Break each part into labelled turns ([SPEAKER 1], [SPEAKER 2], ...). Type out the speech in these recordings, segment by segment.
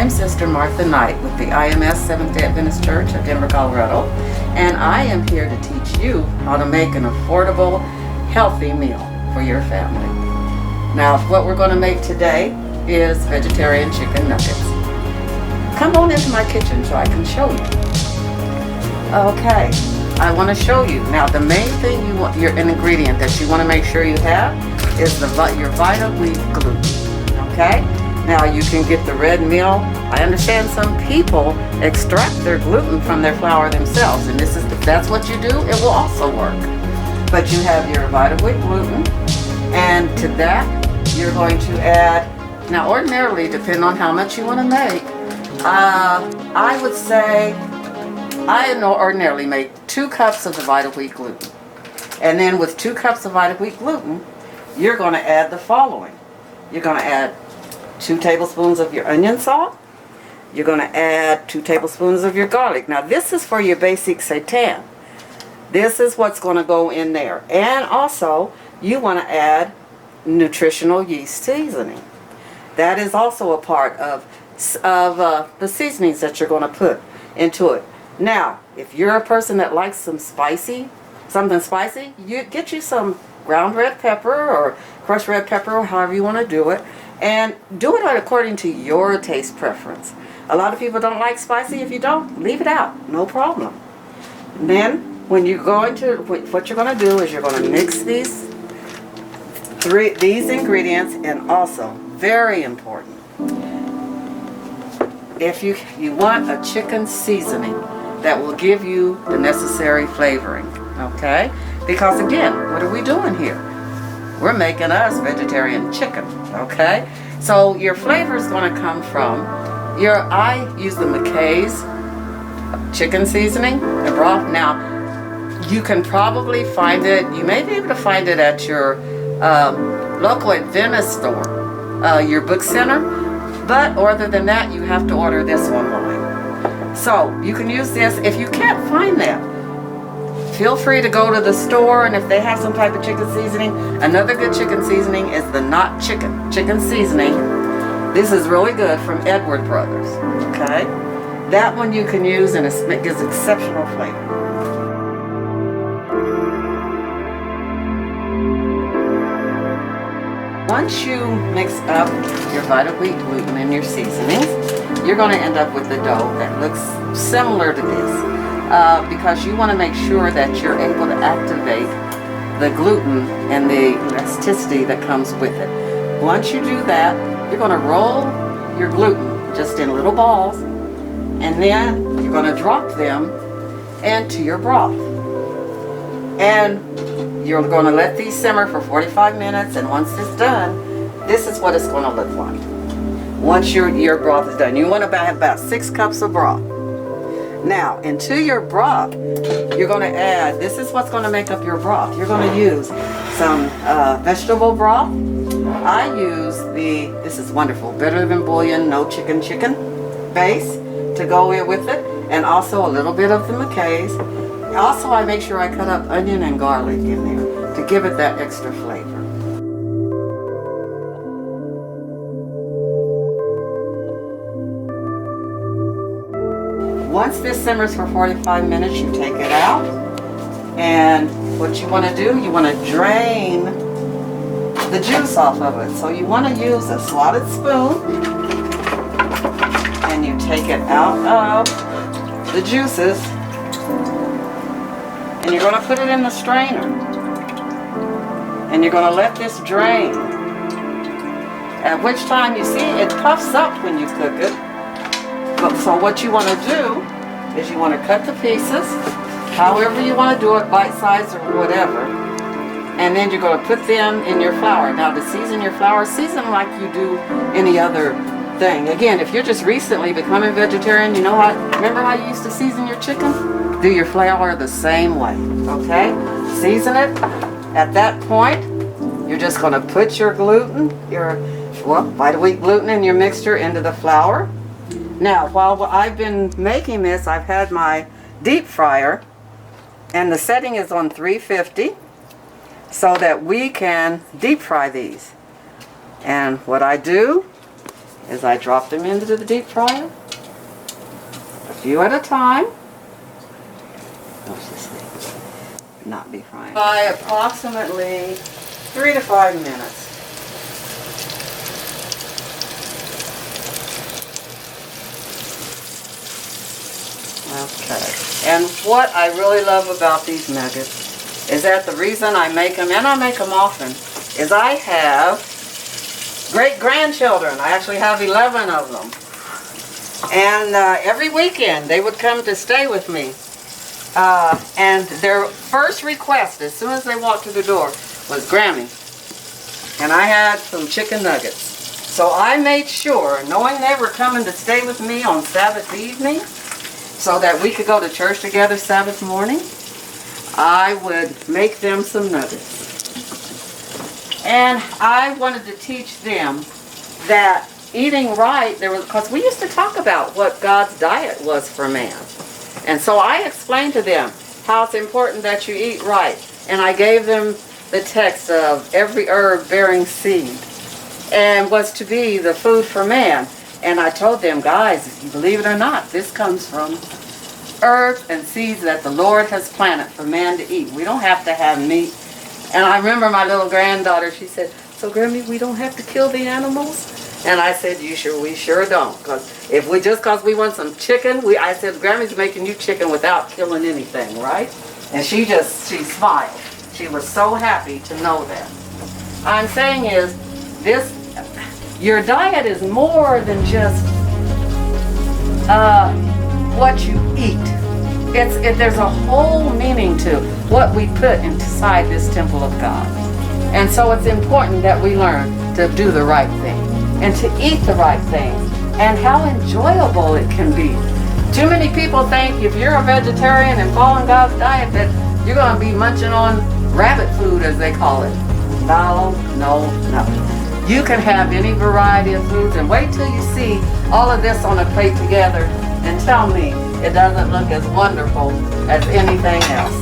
[SPEAKER 1] I'm Sister Martha Knight with the IMS Seventh-day Adventist Church of Denver, Colorado, and I am here to teach you how to make an affordable, healthy meal for your family. Now, what we're going to make today is vegetarian chicken nuggets. Come on into my kitchen so I can show you. Okay, I want to show you. Now, the main thing an ingredient that you want to make sure you have is your Vita Wheat gluten. Okay? Now, you can get the red meal. I understand some people extract their gluten from their flour themselves, and if that's what you do, it will also work. But you have your Vita Wheat gluten, and to that, you're going to add, now ordinarily, depending on how much you want to make, I would say, I ordinarily make 2 cups of the Vita Wheat gluten. And then with 2 cups of Vita Wheat gluten, you're going to add the following. You're going to add 2 tablespoons of your onion salt. You're going to add 2 tablespoons of your garlic. Now this is for your basic seitan. This is what's going to go in there. And also, you want to add nutritional yeast seasoning. That is also a part of the seasonings that you're going to put into it. Now, if you're a person that likes something spicy, you get you some ground red pepper or crushed red pepper, or however you want to do it, and do it according to your taste preference. A lot of people don't like spicy. If you don't, leave it out, no problem. And then when you go into what you're going to do is you're going to mix these ingredients, and also very important, if you want a chicken seasoning that will give you the necessary flavoring, okay? Because again, what are we doing here? We're making us vegetarian chicken, okay? So your flavor is going to come from I use the McKay's chicken seasoning, the broth. Now, you can probably find it, you may be able to find it at your local Adventist store, your book center, but other than that, you have to order this online. So you can use this. If you can't find that, feel free to go to the store, and if they have some type of chicken seasoning, another good chicken seasoning is the Not Chicken seasoning. This is really good from Edward Brothers, okay? That one you can use, and it gives exceptional flavor. Once you mix up your Vita Wheat gluten and your seasonings, you're going to end up with a dough that looks similar to this, because you want to make sure that you're able to activate the gluten and the elasticity that comes with it. Once you do that, you're going to roll your gluten just in little balls, and then you're going to drop them into your broth. And you're going to let these simmer for 45 minutes, and once it's done, this is what it's going to look like. Once your broth is done, you want to have about 6 cups of broth. Now, into your broth, you're going to add, this is what's going to make up your broth. You're going to use some vegetable broth. I use this is wonderful, Better Than Bouillon, no chicken base to go with it, and also a little bit of the McKay's. Also, I make sure I cut up onion and garlic in there to give it that extra flavor. Once this simmers for 45 minutes, you take it out, and what you want to do, you want to drain the juice off of it. So you want to use a slotted spoon, and you take it out of the juices, and you're going to put it in the strainer, and you're going to let this drain, at which time you see it puffs up when you cook it. So what you want to do is you want to cut the pieces however you want to do it, bite size or whatever, and then you're going to put them in your flour. Now, to season your flour, season like you do any other thing. Again, if you're just recently becoming vegetarian, remember how you used to season your chicken? Do your flour the same way, okay? Season it. At that point, you're just going to put your gluten, your Vita Wheat gluten in your mixture into the flour. Now, while I've been making this, I've had my deep fryer, and the setting is on 350 so that we can deep fry these. And what I do is I drop them into the deep fryer, a few at a time. Let's just see. Not be frying. By approximately 3 to 5 minutes. Okay. And what I really love about these nuggets is that the reason I make them, and I make them often, is I have great-grandchildren. I actually have 11 of them. And every weekend they would come to stay with me. And their first request, as soon as they walked through the door, was, "Grammy, and I had some chicken nuggets." So I made sure, knowing they were coming to stay with me on Sabbath evening, so that we could go to church together Sabbath morning, I would make them some nuggets. And I wanted to teach them that eating right, because we used to talk about what God's diet was for man. And so I explained to them how it's important that you eat right. And I gave them the text of every herb bearing seed and was to be the food for man. And I told them, guys, if you believe it or not, this comes from herbs and seeds that the Lord has planted for man to eat. We don't have to have meat. And I remember my little granddaughter, she said, "So Grammy, we don't have to kill the animals?" And I said, we sure don't. Because if we because we want some chicken, I said, Grammy's making you chicken without killing anything, right? And she smiled. She was so happy to know that. I'm saying is, your diet is more than just what you eat. There's a whole meaning to what we put inside this temple of God. And so it's important that we learn to do the right thing and to eat the right things and how enjoyable it can be. Too many people think if you're a vegetarian and follow God's diet that you're going to be munching on rabbit food, as they call it. No. You can have any variety of foods, and wait till you see all of this on a plate together and tell me it doesn't look as wonderful as anything else.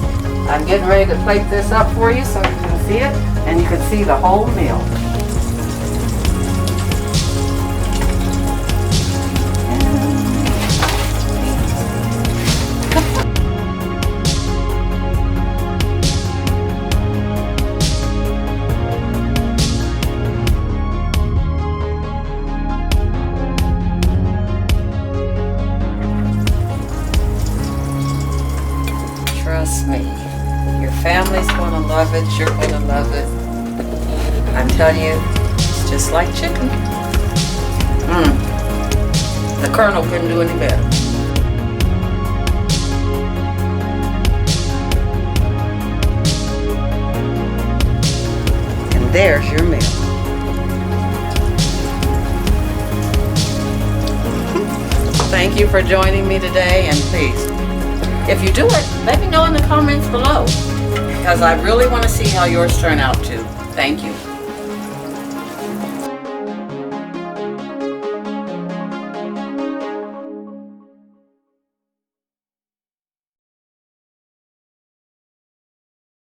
[SPEAKER 1] I'm getting ready to plate this up for you so you can see it and you can see the whole meal. Trust me, your family's going to love it, you're going to love it. I'm telling you, it's just like chicken. The Colonel couldn't do any better. And there's your meal. Thank you for joining me today, and please, if you do it, let me know in the comments below, because I really want to see how yours turn out too. Thank you.